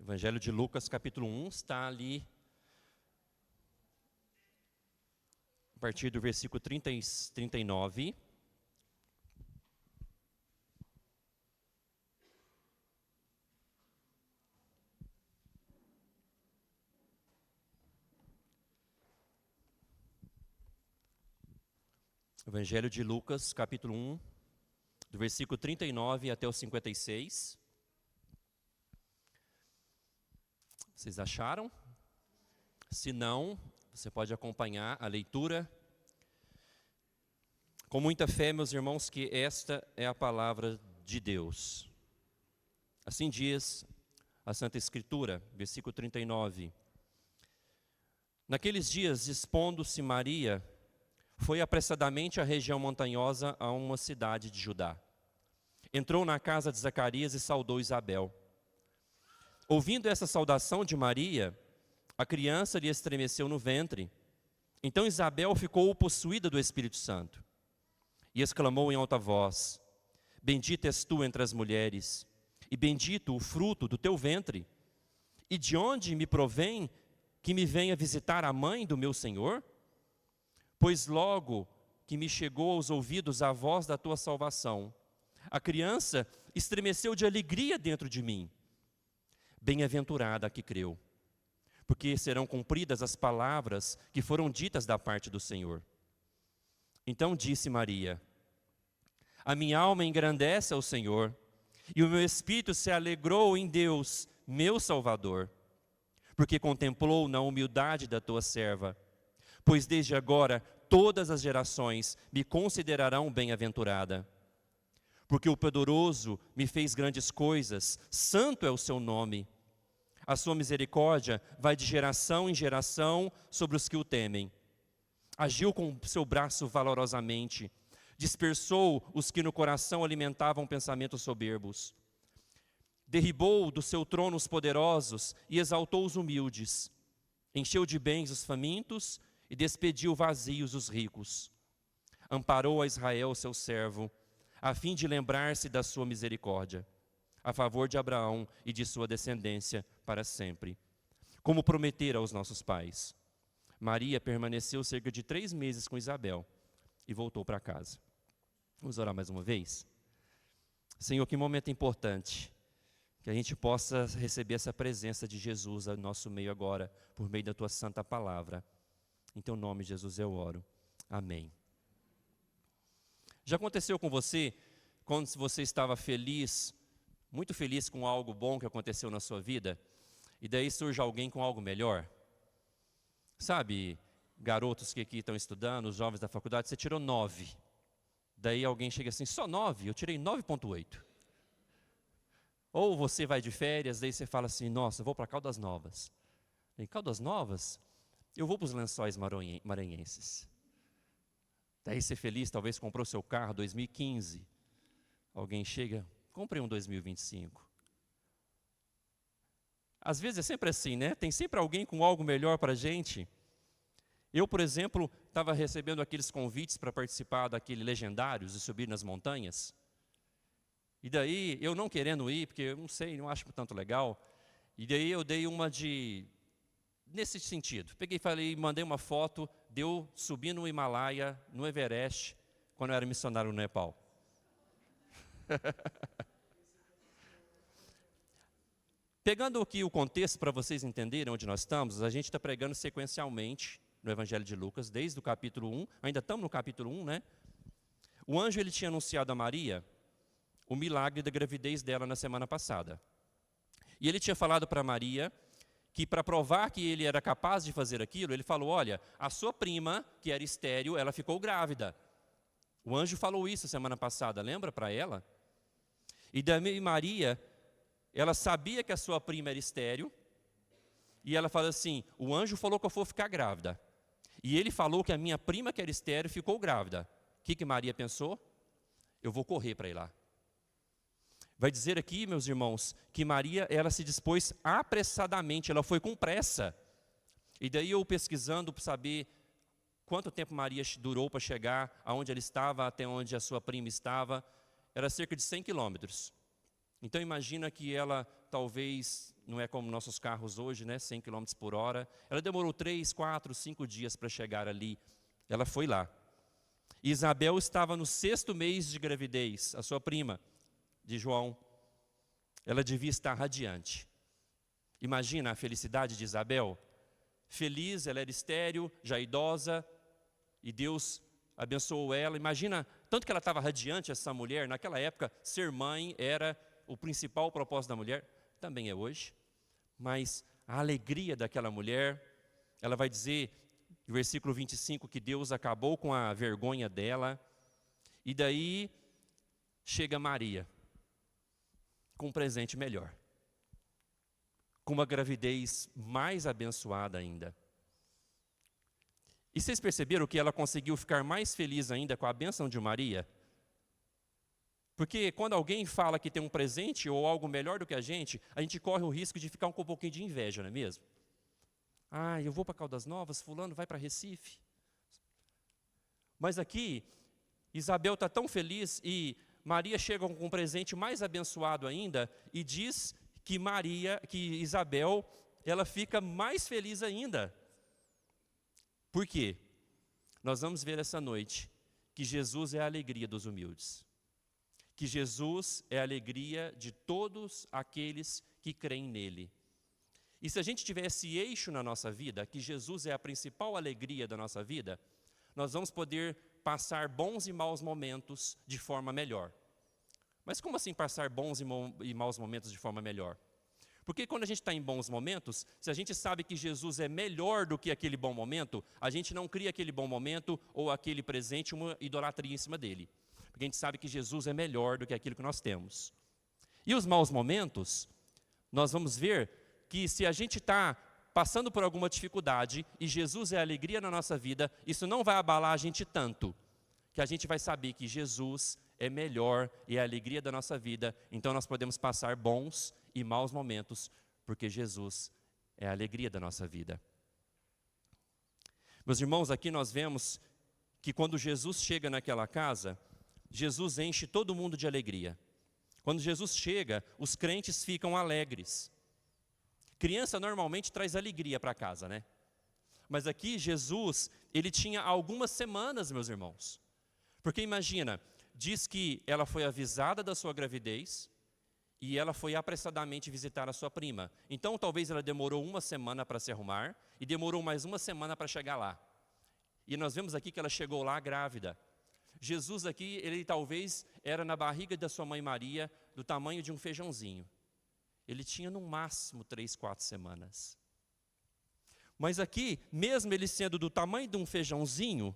Evangelho de Lucas, capítulo 1, está ali, a partir do versículo 39. Evangelho de Lucas, capítulo 1, do versículo 39 até o 56. Vocês acharam? Se não, você pode acompanhar a leitura. Com muita fé, meus irmãos, que esta é a palavra de Deus. Assim diz a Santa Escritura, versículo 39. Naqueles dias, expondo-se Maria, foi apressadamente à região montanhosa a uma cidade de Judá. Entrou na casa de Zacarias e saudou Isabel. Ouvindo essa saudação de Maria, a criança lhe estremeceu no ventre. Então Isabel ficou possuída do Espírito Santo e exclamou em alta voz: Bendita és tu entre as mulheres, e bendito o fruto do teu ventre. E de onde me provém que me venha visitar a mãe do meu Senhor? Pois logo que me chegou aos ouvidos a voz da tua salvação, a criança estremeceu de alegria dentro de mim. Bem-aventurada a que creu, porque serão cumpridas as palavras que foram ditas da parte do Senhor. Então disse Maria: A minha alma engrandece ao Senhor, e o meu espírito se alegrou em Deus, meu Salvador, porque contemplou na humildade da tua serva. Pois desde agora todas as gerações me considerarão bem-aventurada. Porque o Poderoso me fez grandes coisas, santo é o seu nome. A sua misericórdia vai de geração em geração sobre os que o temem. Agiu com seu braço valorosamente, dispersou os que no coração alimentavam pensamentos soberbos. Derribou do seu trono os poderosos e exaltou os humildes. Encheu de bens os famintos e despediu vazios os ricos. Amparou a Israel, seu servo, a fim de lembrar-se da sua misericórdia, a favor de Abraão e de sua descendência para sempre, como prometera aos nossos pais. Maria permaneceu cerca de 3 meses com Isabel e voltou para casa. Vamos orar mais uma vez? Senhor, que momento importante, que a gente possa receber essa presença de Jesus no nosso meio agora, por meio da tua santa palavra. Em teu nome, Jesus, eu oro. Amém. Já aconteceu com você, quando você estava feliz, muito feliz com algo bom que aconteceu na sua vida, e daí surge alguém com algo melhor? Sabe, garotos que aqui estão estudando, os jovens da faculdade, você tirou 9. Daí alguém chega assim, só 9? Eu tirei 9,8. Ou você vai de férias, daí você fala assim, nossa, eu vou para Caldas Novas. Em Caldas Novas, eu vou para os Lençóis Maranhenses. Daí você feliz, talvez comprou seu carro 2015. Alguém chega, comprei um 2025. Às vezes é sempre assim, né? Tem sempre alguém com algo melhor para a gente. Eu, por exemplo, estava recebendo aqueles convites para participar daquele Legendários e subir nas montanhas. E daí, eu não querendo ir, porque eu não sei, não acho tanto legal. E daí eu dei uma de... nesse sentido. Peguei e falei, mandei uma foto de eu subindo no Himalaia, no Everest, quando eu era missionário no Nepal. Pegando aqui o contexto para vocês entenderem onde nós estamos, a gente está pregando sequencialmente no Evangelho de Lucas, desde o capítulo 1, ainda estamos no capítulo 1, né? O anjo ele tinha anunciado a Maria o milagre da gravidez dela na semana passada. E ele tinha falado para Maria que para provar que ele era capaz de fazer aquilo, ele falou, olha, a sua prima, que era estéril, ela ficou grávida. O anjo falou isso semana passada, lembra para ela? E daí Maria, ela sabia que a sua prima era estéril, e ela fala assim, o anjo falou que eu vou ficar grávida. E ele falou que a minha prima, que era estéril, ficou grávida. O que Maria pensou? Eu vou correr para ir lá. Vai dizer aqui, meus irmãos, que Maria, ela se dispôs apressadamente, ela foi com pressa. E daí eu pesquisando para saber quanto tempo Maria durou para chegar aonde ela estava, até onde a sua prima estava, era cerca de 100 quilômetros. Então imagina que ela talvez, não é como nossos carros hoje, né, 100 km por hora. Ela demorou 3, 4, 5 dias para chegar ali. Ela foi lá. Isabel estava no 6º mês de gravidez, a sua prima de João. Ela devia estar radiante. Imagina a felicidade de Isabel. Feliz, ela era estéril, já idosa, e Deus abençoou ela. Imagina, tanto que ela estava radiante, essa mulher. Naquela época, ser mãe era o principal propósito da mulher. Também é hoje. Mas a alegria daquela mulher, ela vai dizer, no versículo 25, que Deus acabou com a vergonha dela. E daí, chega Maria, com um presente melhor. Com uma gravidez mais abençoada ainda. E vocês perceberam que ela conseguiu ficar mais feliz ainda com a bênção de Maria? Porque quando alguém fala que tem um presente ou algo melhor do que a gente corre o risco de ficar com um pouquinho de inveja, não é mesmo? Ah, eu vou para Caldas Novas, fulano vai para Recife. Mas aqui, Isabel está tão feliz e Maria chega com um presente mais abençoado ainda e diz que Isabel, ela fica mais feliz ainda. Por quê? Nós vamos ver essa noite que Jesus é a alegria dos humildes. Que Jesus é a alegria de todos aqueles que creem nele. E se a gente tiver esse eixo na nossa vida, que Jesus é a principal alegria da nossa vida, nós vamos poder passar bons e maus momentos de forma melhor. Mas como assim passar bons e maus momentos de forma melhor? Porque quando a gente está em bons momentos, se a gente sabe que Jesus é melhor do que aquele bom momento, a gente não cria aquele bom momento ou aquele presente, uma idolatria em cima dele. Porque a gente sabe que Jesus é melhor do que aquilo que nós temos. E os maus momentos, nós vamos ver que se a gente está passando por alguma dificuldade e Jesus é a alegria na nossa vida, isso não vai abalar a gente tanto, que a gente vai saber que Jesus é melhor e é a alegria da nossa vida. Então nós podemos passar bons e maus momentos, porque Jesus é a alegria da nossa vida. Meus irmãos, aqui nós vemos que quando Jesus chega naquela casa, Jesus enche todo mundo de alegria. Quando Jesus chega, os crentes ficam alegres. Criança normalmente traz alegria para casa, né? Mas aqui Jesus, ele tinha algumas semanas, meus irmãos. Porque imagina, diz que ela foi avisada da sua gravidez e ela foi apressadamente visitar a sua prima. Então talvez ela demorou uma semana para se arrumar e demorou mais uma semana para chegar lá. E nós vemos aqui que ela chegou lá grávida. Jesus aqui, ele talvez era na barriga da sua mãe Maria, do tamanho de um feijãozinho. Ele tinha no máximo 3, 4 semanas. Mas aqui, mesmo ele sendo do tamanho de um feijãozinho,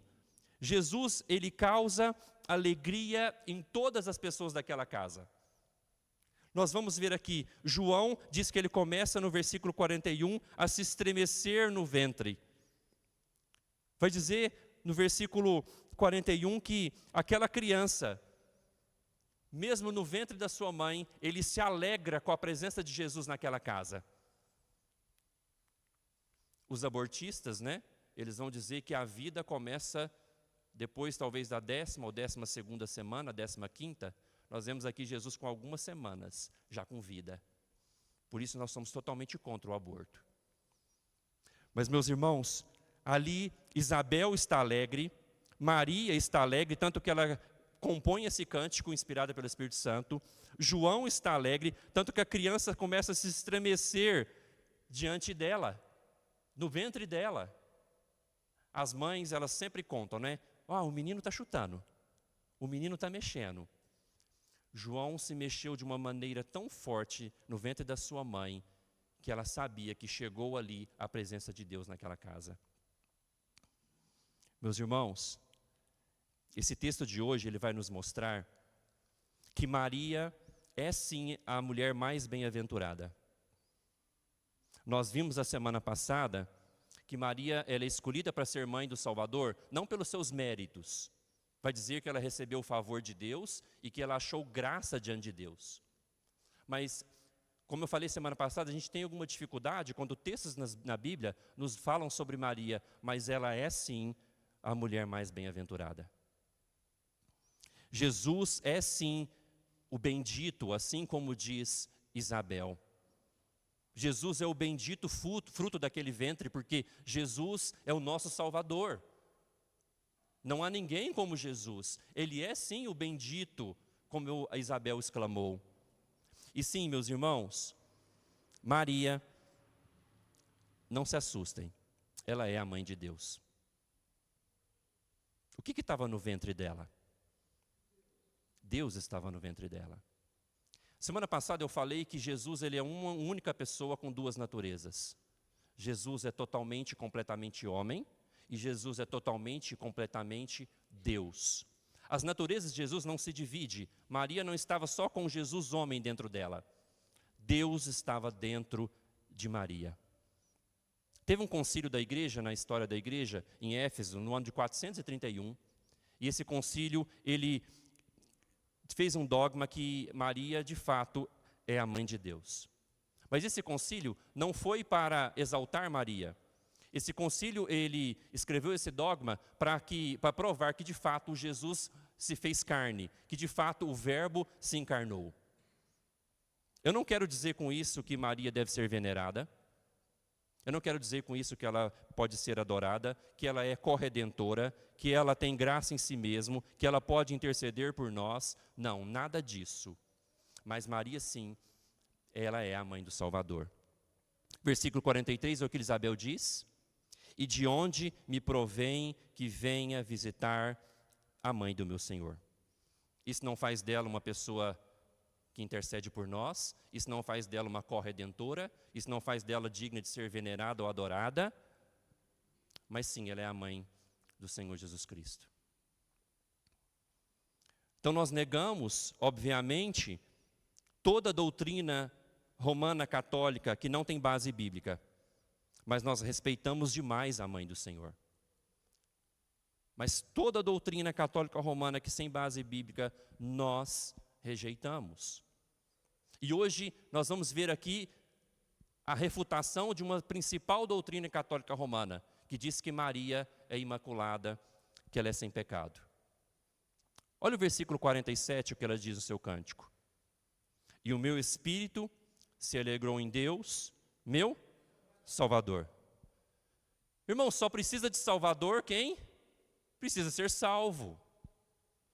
Jesus, ele causa alegria em todas as pessoas daquela casa. Nós vamos ver aqui, João diz que ele começa no versículo 41 a se estremecer no ventre. Vai dizer no versículo 41 que aquela criança, mesmo no ventre da sua mãe, ele se alegra com a presença de Jesus naquela casa. Os abortistas, né? Eles vão dizer que a vida começa depois talvez da 10ª ou 12ª semana, 15ª. Nós vemos aqui Jesus com algumas semanas, já com vida. Por isso nós somos totalmente contra o aborto. Mas meus irmãos, ali Isabel está alegre, Maria está alegre, tanto que ela compõe esse cântico inspirado pelo Espírito Santo. João está alegre, tanto que a criança começa a se estremecer diante dela, no ventre dela. As mães, elas sempre contam, né? O menino está chutando, o menino está mexendo. João se mexeu de uma maneira tão forte no ventre da sua mãe, que ela sabia que chegou ali a presença de Deus naquela casa. Meus irmãos, esse texto de hoje ele vai nos mostrar que Maria é sim a mulher mais bem-aventurada. Nós vimos a semana passada que Maria ela é escolhida para ser mãe do Salvador, não pelos seus méritos. Vai dizer que ela recebeu o favor de Deus e que ela achou graça diante de Deus. Mas, como eu falei semana passada, a gente tem alguma dificuldade quando textos na Bíblia nos falam sobre Maria, mas ela é sim a mulher mais bem-aventurada. Jesus é sim o bendito, assim como diz Isabel. Jesus é o bendito fruto daquele ventre, porque Jesus é o nosso Salvador. Não há ninguém como Jesus. Ele é sim o bendito, como a Isabel exclamou. E sim, meus irmãos, Maria, não se assustem, ela é a mãe de Deus. O que estava no ventre dela? Deus estava no ventre dela. Semana passada eu falei que Jesus ele é uma única pessoa com duas naturezas. Jesus é totalmente e completamente homem, e Jesus é totalmente e completamente Deus. As naturezas de Jesus não se dividem. Maria não estava só com Jesus homem dentro dela. Deus estava dentro de Maria. Teve um concílio da igreja, na história da igreja, em Éfeso, no ano de 431, e esse concílio, ele fez um dogma que Maria, de fato, é a mãe de Deus. Mas esse concílio não foi para exaltar Maria. Esse concílio, ele escreveu esse dogma para provar que, de fato, Jesus se fez carne, que, de fato, o Verbo se encarnou. Eu não quero dizer com isso que Maria deve ser venerada. Eu não quero dizer com isso que ela pode ser adorada, que ela é corredentora, que ela tem graça em si mesmo, que ela pode interceder por nós. Não, nada disso. Mas Maria, sim, ela é a mãe do Salvador. Versículo 43 é o que Isabel diz. E de onde me provém que venha visitar a mãe do meu Senhor? Isso não faz dela uma pessoa que intercede por nós, isso não faz dela uma corredentora, isso não faz dela digna de ser venerada ou adorada, mas sim, ela é a mãe do Senhor Jesus Cristo. Então nós negamos, obviamente, toda a doutrina romana católica que não tem base bíblica, mas nós respeitamos demais a mãe do Senhor. Mas toda a doutrina católica romana que sem base bíblica, nós rejeitamos. E hoje nós vamos ver aqui a refutação de uma principal doutrina católica romana, que diz que Maria é imaculada, que ela é sem pecado. Olha o versículo 47, o que ela diz no seu cântico. E o meu espírito se alegrou em Deus, meu Salvador. Irmão, só precisa de Salvador quem precisa ser salvo.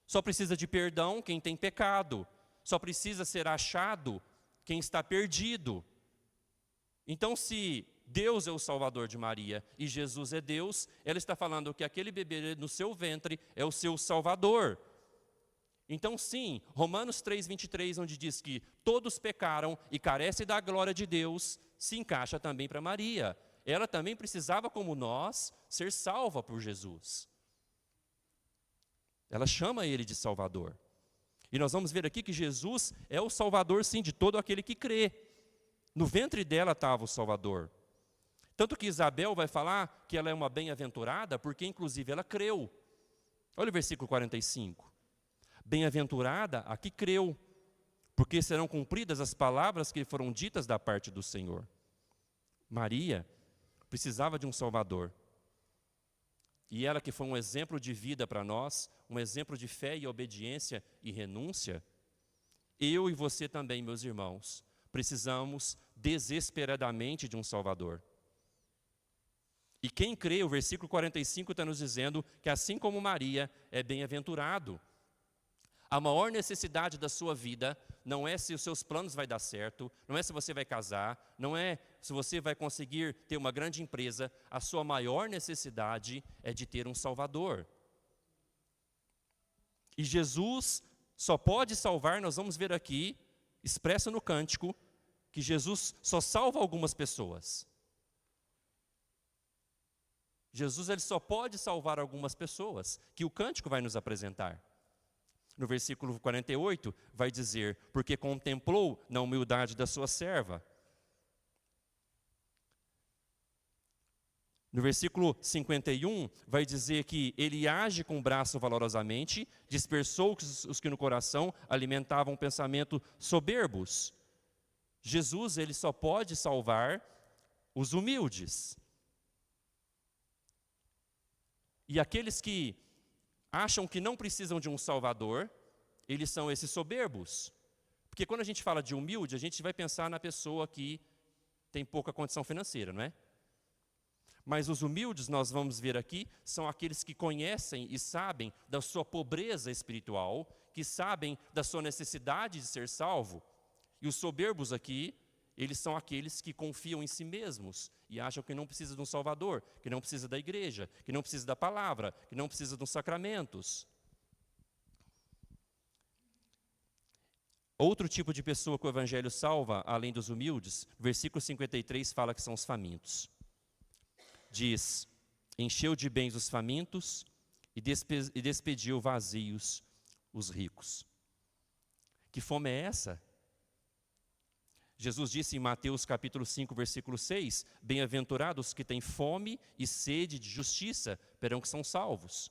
Só precisa de perdão quem tem pecado. Só precisa ser achado quem está perdido. Então, se Deus é o Salvador de Maria e Jesus é Deus, ela está falando que aquele bebê no seu ventre é o seu Salvador. Então, sim, Romanos 3:23, onde diz que todos pecaram e carecem da glória de Deus, se encaixa também para Maria. Ela também precisava, como nós, ser salva por Jesus. Ela chama ele de Salvador. E nós vamos ver aqui que Jesus é o Salvador, sim, de todo aquele que crê. No ventre dela estava o Salvador. Tanto que Isabel vai falar que ela é uma bem-aventurada, porque inclusive ela creu. Olha o versículo 45. Bem-aventurada a que creu, porque serão cumpridas as palavras que foram ditas da parte do Senhor. Maria precisava de um Salvador. E ela que foi um exemplo de vida para nós, um exemplo de fé e obediência e renúncia, eu e você também, meus irmãos, precisamos desesperadamente de um Salvador. E quem crê, o versículo 45 está nos dizendo que assim como Maria é bem-aventurado. A maior necessidade da sua vida não é se os seus planos vai dar certo, não é se você vai casar, não é se você vai conseguir ter uma grande empresa. A sua maior necessidade é de ter um Salvador. E Jesus só pode salvar, nós vamos ver aqui, expresso no cântico, que Jesus só salva algumas pessoas. Jesus ele só pode salvar algumas pessoas, que o cântico vai nos apresentar. No versículo 48, vai dizer, porque contemplou na humildade da sua serva. No versículo 51, vai dizer que ele age com o braço valorosamente, dispersou os que no coração alimentavam pensamento soberbos. Jesus, ele só pode salvar os humildes. E aqueles que acham que não precisam de um Salvador, eles são esses soberbos. Porque quando a gente fala de humilde, a gente vai pensar na pessoa que tem pouca condição financeira, não é? Mas os humildes, nós vamos ver aqui, são aqueles que conhecem e sabem da sua pobreza espiritual, que sabem da sua necessidade de ser salvo. E os soberbos aqui, eles são aqueles que confiam em si mesmos e acham que não precisa de um Salvador, que não precisa da igreja, que não precisa da palavra, que não precisa dos sacramentos. Outro tipo de pessoa que o Evangelho salva, além dos humildes, versículo 53 fala que são os famintos. Diz, encheu de bens os famintos e despediu vazios os ricos. Que fome é essa? Jesus disse em Mateus capítulo 5, versículo 6, bem-aventurados que têm fome e sede de justiça, verão que são salvos.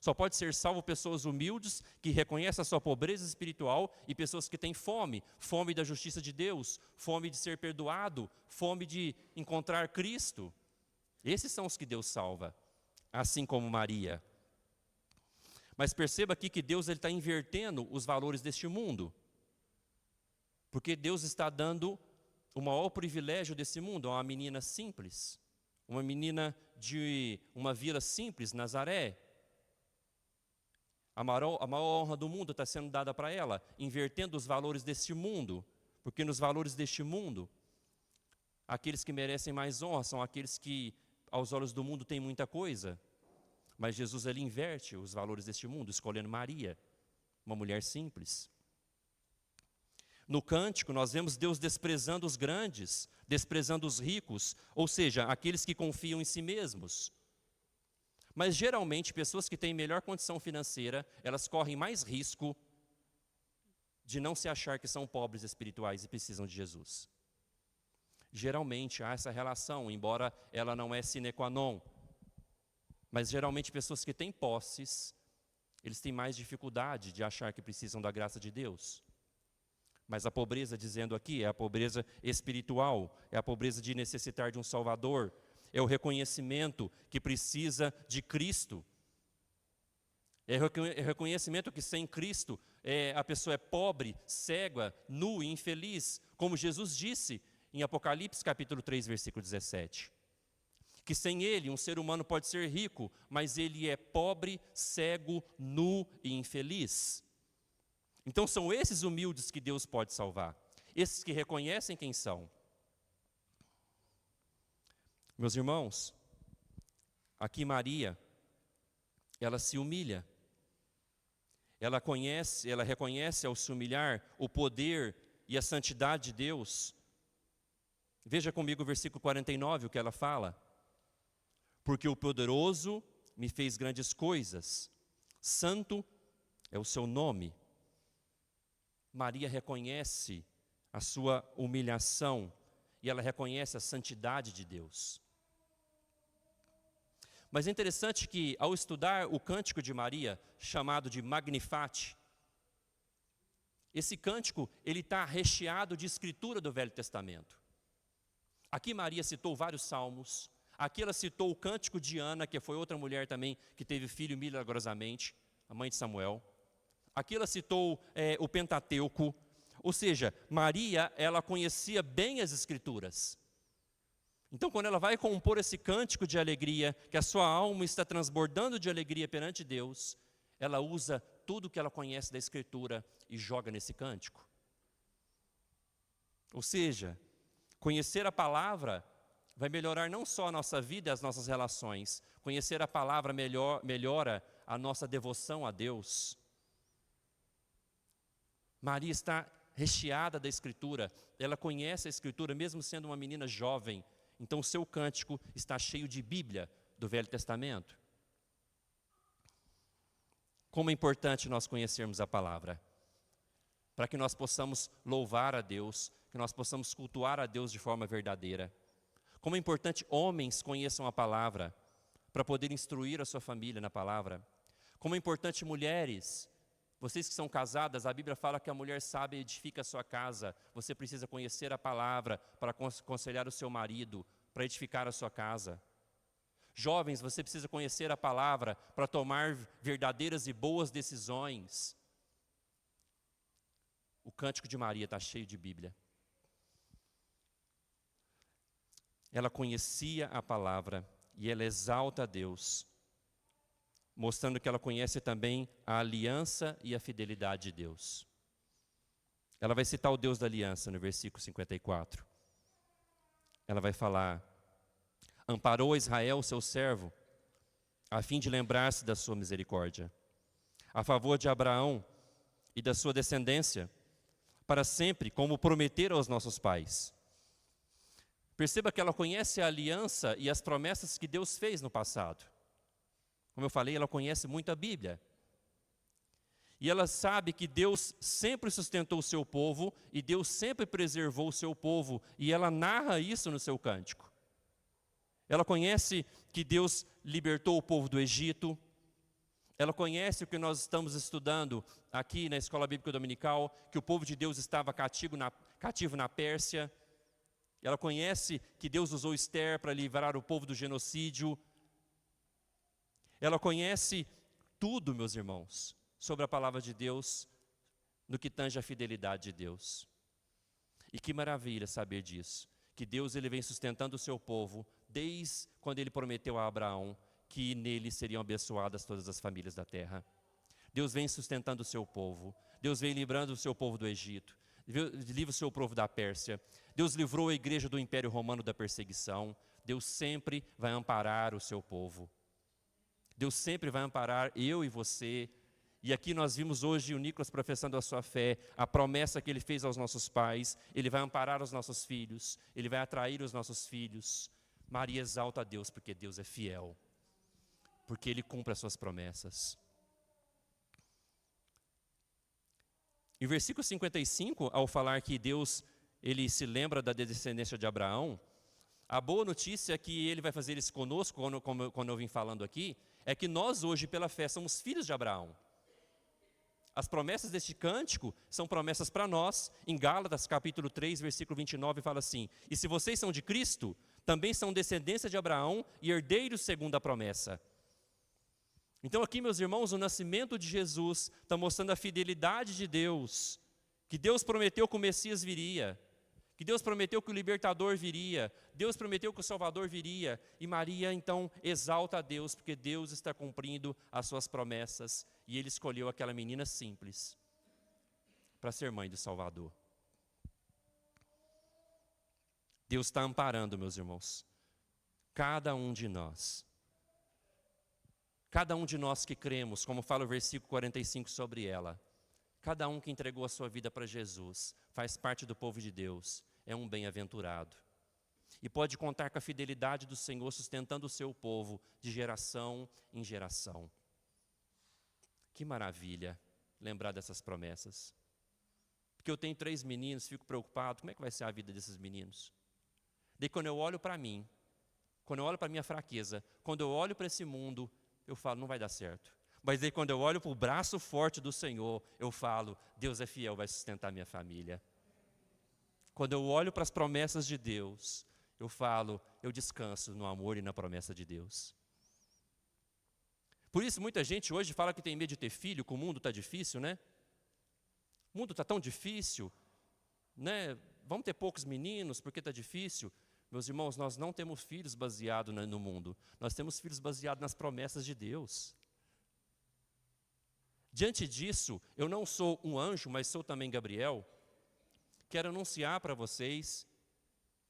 Só pode ser salvo pessoas humildes, que reconhecem a sua pobreza espiritual, e pessoas que têm fome, fome da justiça de Deus, fome de ser perdoado, fome de encontrar Cristo. Esses são os que Deus salva, assim como Maria. Mas perceba aqui que Deus está invertendo os valores deste mundo. Porque Deus está dando o maior privilégio desse mundo a uma menina simples, uma menina de uma vila simples, Nazaré. A maior honra do mundo está sendo dada para ela, invertendo os valores deste mundo. Porque nos valores deste mundo, aqueles que merecem mais honra são aqueles que, aos olhos do mundo, têm muita coisa. Mas Jesus, ele inverte os valores deste mundo, escolhendo Maria, uma mulher simples. No cântico, nós vemos Deus desprezando os grandes, desprezando os ricos, ou seja, aqueles que confiam em si mesmos. Mas, geralmente, pessoas que têm melhor condição financeira, elas correm mais risco de não se achar que são pobres espirituais e precisam de Jesus. Geralmente, há essa relação, embora ela não é sine qua non. Mas, geralmente, pessoas que têm posses, eles têm mais dificuldade de achar que precisam da graça de Deus. Mas a pobreza, dizendo aqui, é a pobreza espiritual, é a pobreza de necessitar de um Salvador, é o reconhecimento que precisa de Cristo. É o reconhecimento que sem Cristo a pessoa é pobre, cega, nu e infeliz, como Jesus disse em Apocalipse capítulo 3, versículo 17. Que sem Ele um ser humano pode ser rico, mas ele é pobre, cego, nu e infeliz. Então são esses humildes que Deus pode salvar, esses que reconhecem quem são. Meus irmãos, aqui Maria, ela se humilha, ela reconhece ao se humilhar o poder e a santidade de Deus. Veja comigo o versículo 49, o que ela fala. Porque o poderoso me fez grandes coisas, santo é o seu nome. Maria reconhece a sua humilhação e ela reconhece a santidade de Deus. Mas é interessante que, ao estudar o cântico de Maria, chamado de Magnificat, esse cântico ele está recheado de escritura do Velho Testamento. Aqui Maria citou vários salmos, aqui ela citou o cântico de Ana, que foi outra mulher também que teve filho milagrosamente, a mãe de Samuel. Aqui ela citou o Pentateuco, ou seja, Maria, ela conhecia bem as Escrituras. Então, quando ela vai compor esse cântico de alegria, que a sua alma está transbordando de alegria perante Deus, ela usa tudo que ela conhece da Escritura e joga nesse cântico. Ou seja, conhecer a palavra vai melhorar não só a nossa vida e as nossas relações, conhecer a palavra melhora a nossa devoção a Deus. Maria está recheada da Escritura, ela conhece a Escritura, mesmo sendo uma menina jovem. Então, o seu cântico está cheio de Bíblia do Velho Testamento. Como é importante nós conhecermos a palavra, para que nós possamos louvar a Deus, que nós possamos cultuar a Deus de forma verdadeira. Como é importante homens conheçam a palavra, para poder instruir a sua família na palavra. Como é importante mulheres, vocês que são casadas, a Bíblia fala que a mulher sábia edifica a sua casa. Você precisa conhecer a palavra para aconselhar o seu marido, para edificar a sua casa. Jovens, você precisa conhecer a palavra para tomar verdadeiras e boas decisões. O cântico de Maria está cheio de Bíblia. ela conhecia a palavra e ela exalta a Deus, mostrando que ela conhece também a aliança e a fidelidade de Deus. Ela vai citar o Deus da aliança no versículo 54. Ela vai falar: amparou Israel, seu servo, a fim de lembrar-se da sua misericórdia, a favor de Abraão e da sua descendência, para sempre, como prometeram aos nossos pais. Perceba que ela conhece a aliança e as promessas que Deus fez no passado. Como eu falei, ela conhece muito a Bíblia. E ela sabe que Deus sempre sustentou o seu povo e Deus sempre preservou o seu povo. E ela narra isso no seu cântico. Ela conhece que Deus libertou o povo do Egito. Ela conhece o que nós estamos estudando aqui na Escola Bíblica Dominical, que o povo de Deus estava cativo na Pérsia. Ela conhece que Deus usou Esther para livrar o povo do genocídio. Ela conhece tudo, meus irmãos, sobre a palavra de Deus, no que tange a fidelidade de Deus. E que maravilha saber disso, que Deus ele vem sustentando o seu povo, desde quando ele prometeu a Abraão que nele seriam abençoadas todas as famílias da terra. Deus vem sustentando o seu povo, Deus vem livrando o seu povo do Egito, livra o seu povo da Pérsia, Deus livrou a igreja do Império Romano da perseguição, Deus sempre vai amparar o seu povo. Deus sempre vai amparar eu e você. E aqui nós vimos hoje o Nicolas professando a sua fé, a promessa que ele fez aos nossos pais. Ele vai amparar os nossos filhos, ele vai atrair os nossos filhos. Maria exalta a Deus porque Deus é fiel, porque ele cumpre as suas promessas. Em versículo 55, ao falar que Deus ele se lembra da descendência de Abraão, a boa notícia é que ele vai fazer isso conosco, quando eu vim falando aqui, é que nós hoje, pela fé, somos filhos de Abraão. As promessas deste cântico são promessas para nós. Em Gálatas, capítulo 3, versículo 29, fala assim: e se vocês são de Cristo, também são descendência de Abraão e herdeiros segundo a promessa. Então aqui, meus irmãos, o nascimento de Jesus está mostrando a fidelidade de Deus, que Deus prometeu que o Messias viria, que Deus prometeu que o libertador viria, Deus prometeu que o Salvador viria, e Maria então exalta a Deus, porque Deus está cumprindo as suas promessas, e Ele escolheu aquela menina simples para ser mãe do Salvador. Deus está amparando, meus irmãos, cada um de nós. Cada um de nós que cremos, como fala o versículo 45 sobre ela, cada um que entregou a sua vida para Jesus, faz parte do povo de Deus, é um bem-aventurado. E pode contar com a fidelidade do Senhor sustentando o seu povo de geração em geração. Que maravilha lembrar dessas promessas. Porque eu tenho 3 meninos, fico preocupado, como é que vai ser a vida desses meninos? Daí quando eu olho para mim, quando eu olho para a minha fraqueza, quando eu olho para esse mundo, eu falo, não vai dar certo. Mas daí quando eu olho para o braço forte do Senhor, eu falo, Deus é fiel, vai sustentar minha família. Quando eu olho para as promessas de Deus, eu falo, eu descanso no amor e na promessa de Deus. Por isso muita gente hoje fala que tem medo de ter filho, que o mundo está difícil, né? O mundo está tão difícil, né? Vamos ter poucos meninos porque está difícil. Meus irmãos, nós não temos filhos baseados no mundo. Nós temos filhos baseados nas promessas de Deus. Diante disso, eu não sou um anjo, mas sou também Gabriel. Quero anunciar para vocês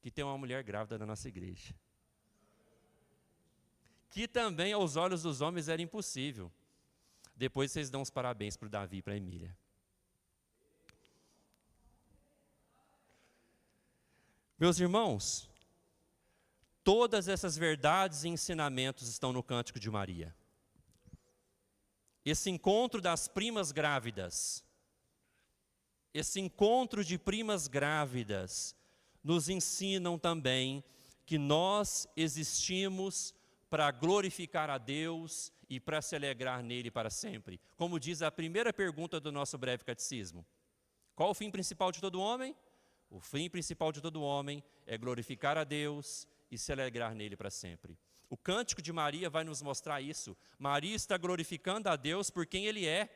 que tem uma mulher grávida na nossa igreja. Que também aos olhos dos homens era impossível. Depois vocês dão os parabéns para o Davi e para a Emília. Meus irmãos, todas essas verdades e ensinamentos estão no Cântico de Maria. Esse encontro das primas grávidas, esse encontro de primas grávidas, nos ensinam também que nós existimos para glorificar a Deus e para se alegrar nele para sempre. Como diz a primeira pergunta do nosso breve catecismo. Qual o fim principal de todo homem? O fim principal de todo homem é glorificar a Deus e se alegrar nele para sempre. O Cântico de Maria vai nos mostrar isso. Maria está glorificando a Deus por quem Ele é.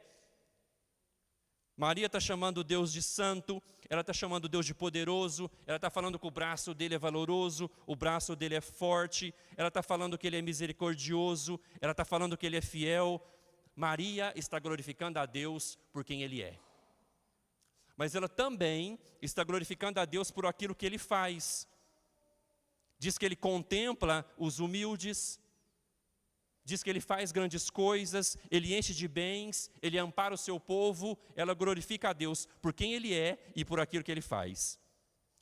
Maria está chamando Deus de santo, ela está chamando Deus de poderoso, ela está falando que o braço dele é valoroso, o braço dele é forte, ela está falando que ele é misericordioso, ela está falando que ele é fiel. Maria está glorificando a Deus por quem ele é. Mas ela também está glorificando a Deus por aquilo que ele faz. Diz que ele contempla os humildes, diz que ele faz grandes coisas, ele enche de bens, ele ampara o seu povo. Ela glorifica a Deus por quem ele é e por aquilo que ele faz.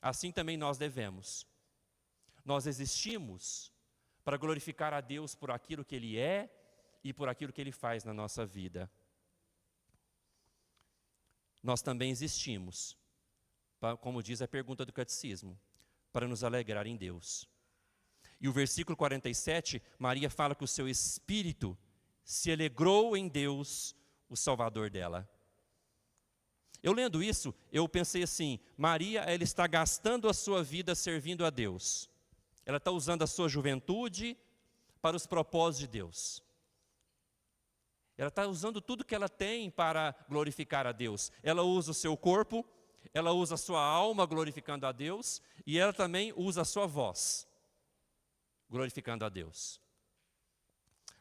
Assim também nós devemos. Nós existimos para glorificar a Deus por aquilo que ele é e por aquilo que ele faz na nossa vida. Nós também existimos, como diz a pergunta do catecismo, para nos alegrar em Deus. E o versículo 47, Maria fala que o seu espírito se alegrou em Deus, o Salvador dela. Eu lendo isso, eu pensei assim, Maria, ela está gastando a sua vida servindo a Deus. Ela está usando a sua juventude para os propósitos de Deus. Ela está usando tudo que ela tem para glorificar a Deus. Ela usa o seu corpo, ela usa a sua alma glorificando a Deus, e ela também usa a sua voz glorificando a Deus.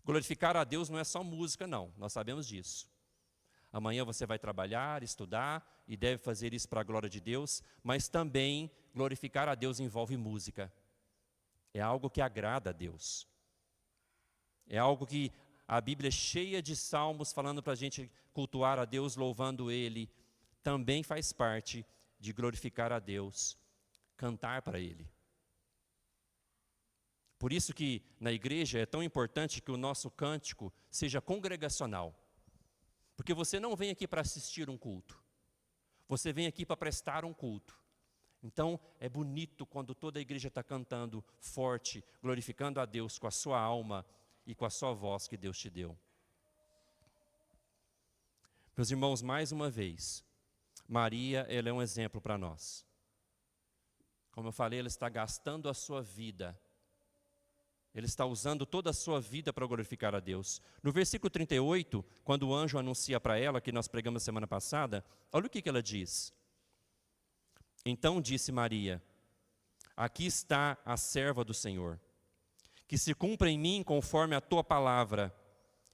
Glorificar a Deus não é só música, não, nós sabemos disso. Amanhã você vai trabalhar, estudar, e deve fazer isso para a glória de Deus, mas também glorificar a Deus envolve música. É algo que agrada a Deus. É algo que a Bíblia é cheia de salmos falando para a gente cultuar a Deus, louvando Ele. Também faz parte de glorificar a Deus, cantar para Ele. Por isso que na igreja é tão importante que o nosso cântico seja congregacional. Porque você não vem aqui para assistir um culto. Você vem aqui para prestar um culto. Então é bonito quando toda a igreja está cantando forte, glorificando a Deus com a sua alma e com a sua voz que Deus te deu. Meus irmãos, mais uma vez, Maria, ela é um exemplo para nós. Como eu falei, ela está gastando a sua vida. Ele está usando toda a sua vida para glorificar a Deus. No versículo 38, quando o anjo anuncia para ela, que nós pregamos semana passada, olha o que ela diz. Então disse Maria, aqui está a serva do Senhor, que se cumpra em mim conforme a tua palavra.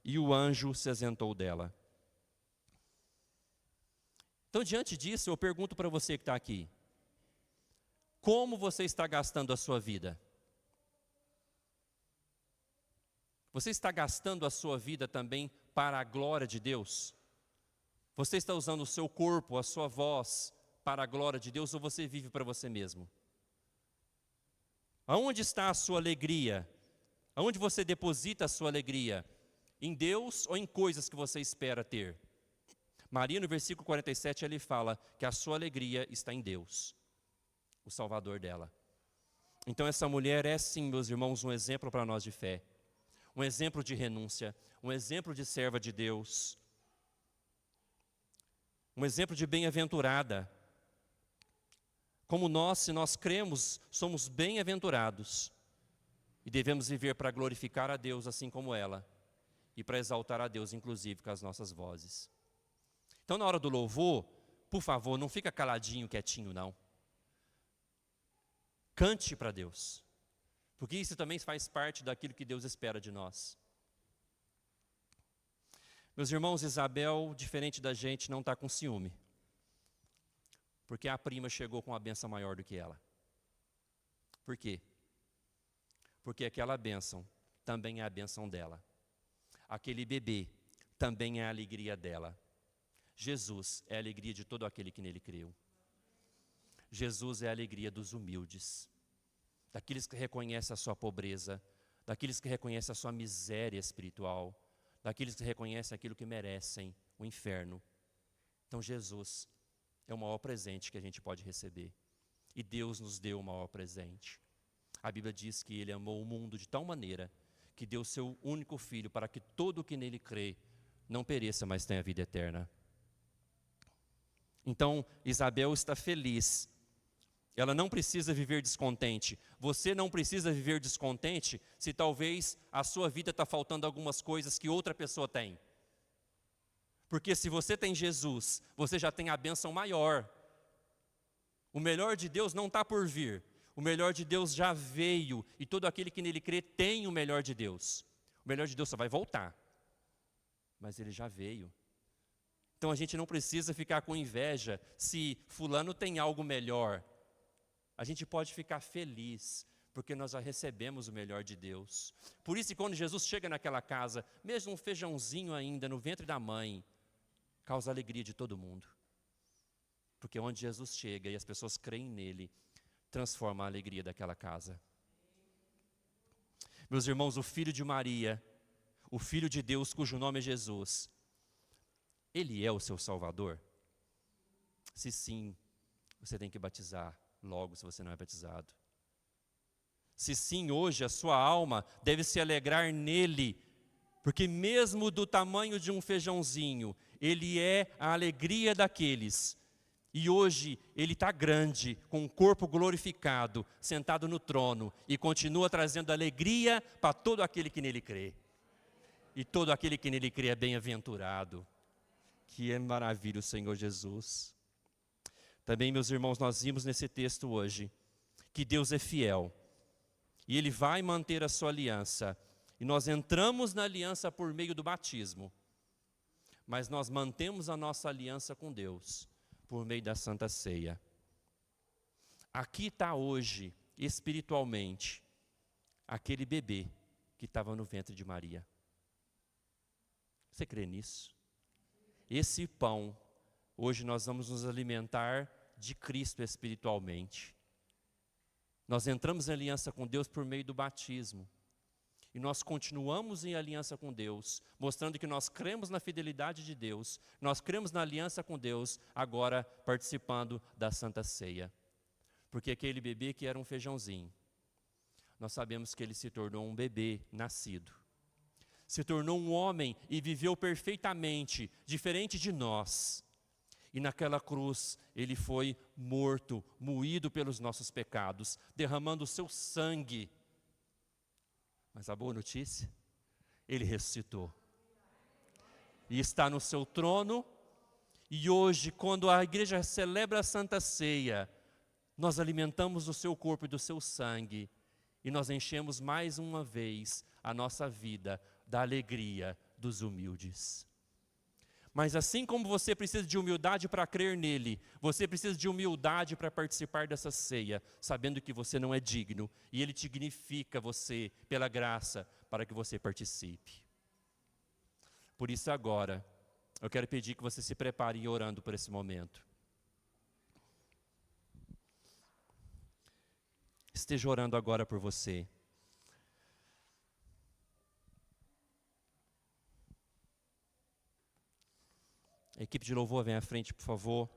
E o anjo se ausentou dela. Então, diante disso, eu pergunto para você que está aqui, como você está gastando a sua vida? Você está gastando a sua vida também para a glória de Deus? Você está usando o seu corpo, a sua voz, para a glória de Deus, ou você vive para você mesmo? Aonde está a sua alegria? Aonde você deposita a sua alegria? Em Deus ou em coisas que você espera ter? Maria, no versículo 47, ele fala que a sua alegria está em Deus, o Salvador dela. Então essa mulher é sim, meus irmãos, um exemplo para nós de fé. Um exemplo de renúncia, um exemplo de serva de Deus, um exemplo de bem-aventurada. Como nós, se nós cremos, somos bem-aventurados e devemos viver para glorificar a Deus assim como ela e para exaltar a Deus, inclusive, com as nossas vozes. Então, na hora do louvor, por favor, não fica caladinho, quietinho, não. Cante para Deus. Porque isso também faz parte daquilo que Deus espera de nós. Meus irmãos, Isabel, diferente da gente, não está com ciúme. Porque a prima chegou com uma bênção maior do que ela. Por quê? Porque aquela bênção também é a bênção dela. Aquele bebê também é a alegria dela. Jesus é a alegria de todo aquele que nele creu. Jesus é a alegria dos humildes. Daqueles que reconhecem a sua pobreza, daqueles que reconhecem a sua miséria espiritual, daqueles que reconhecem aquilo que merecem, o inferno. Então Jesus é o maior presente que a gente pode receber. E Deus nos deu o maior presente. A Bíblia diz que Ele amou o mundo de tal maneira que deu seu único Filho para que todo o que nele crê não pereça, mas tenha vida eterna. Então Isabel está feliz. Ela não precisa viver descontente. Você não precisa viver descontente se talvez a sua vida está faltando algumas coisas que outra pessoa tem. Porque se você tem Jesus, você já tem a bênção maior. O melhor de Deus não está por vir. O melhor de Deus já veio. E todo aquele que nele crê tem o melhor de Deus. O melhor de Deus só vai voltar. Mas ele já veio. Então a gente não precisa ficar com inveja se fulano tem algo melhor. A gente pode ficar feliz, porque nós já recebemos o melhor de Deus. Por isso, quando Jesus chega naquela casa, mesmo um feijãozinho ainda no ventre da mãe, causa alegria de todo mundo. Porque onde Jesus chega e as pessoas creem nele, transforma a alegria daquela casa. Meus irmãos, o filho de Maria, o filho de Deus, cujo nome é Jesus, ele é o seu Salvador? Se sim, você tem que batizar logo, se você não é batizado. Se sim, hoje a sua alma deve se alegrar nele, porque mesmo do tamanho de um feijãozinho, ele é a alegria daqueles. E hoje ele está grande, com um corpo glorificado, sentado no trono, e continua trazendo alegria para todo aquele que nele crê. E todo aquele que nele crê é bem-aventurado. Que é maravilha o Senhor Jesus. Também, meus irmãos, nós vimos nesse texto hoje que Deus é fiel. E Ele vai manter a sua aliança. E nós entramos na aliança por meio do batismo. Mas nós mantemos a nossa aliança com Deus por meio da Santa Ceia. Aqui está hoje, espiritualmente, aquele bebê que estava no ventre de Maria. Você crê nisso? Esse pão, hoje nós vamos nos alimentar de Cristo espiritualmente. Nós entramos em aliança com Deus por meio do batismo. E nós continuamos em aliança com Deus, mostrando que nós cremos na fidelidade de Deus, nós cremos na aliança com Deus, agora participando da Santa Ceia. Porque aquele bebê que era um feijãozinho, nós sabemos que ele se tornou um bebê nascido. Se tornou um homem e viveu perfeitamente, diferente de nós. E naquela cruz, ele foi morto, moído pelos nossos pecados, derramando o seu sangue. Mas a boa notícia, ele ressuscitou. E está no seu trono. E hoje, quando a igreja celebra a Santa Ceia, nós alimentamos do seu corpo e do seu sangue. E nós enchemos mais uma vez a nossa vida da alegria dos humildes. Mas assim como você precisa de humildade para crer nele, você precisa de humildade para participar dessa ceia, sabendo que você não é digno, e ele dignifica você pela graça para que você participe. Por isso agora, eu quero pedir que você se prepare orando por esse momento. Esteja orando agora por você. A equipe de louvor vem à frente, por favor.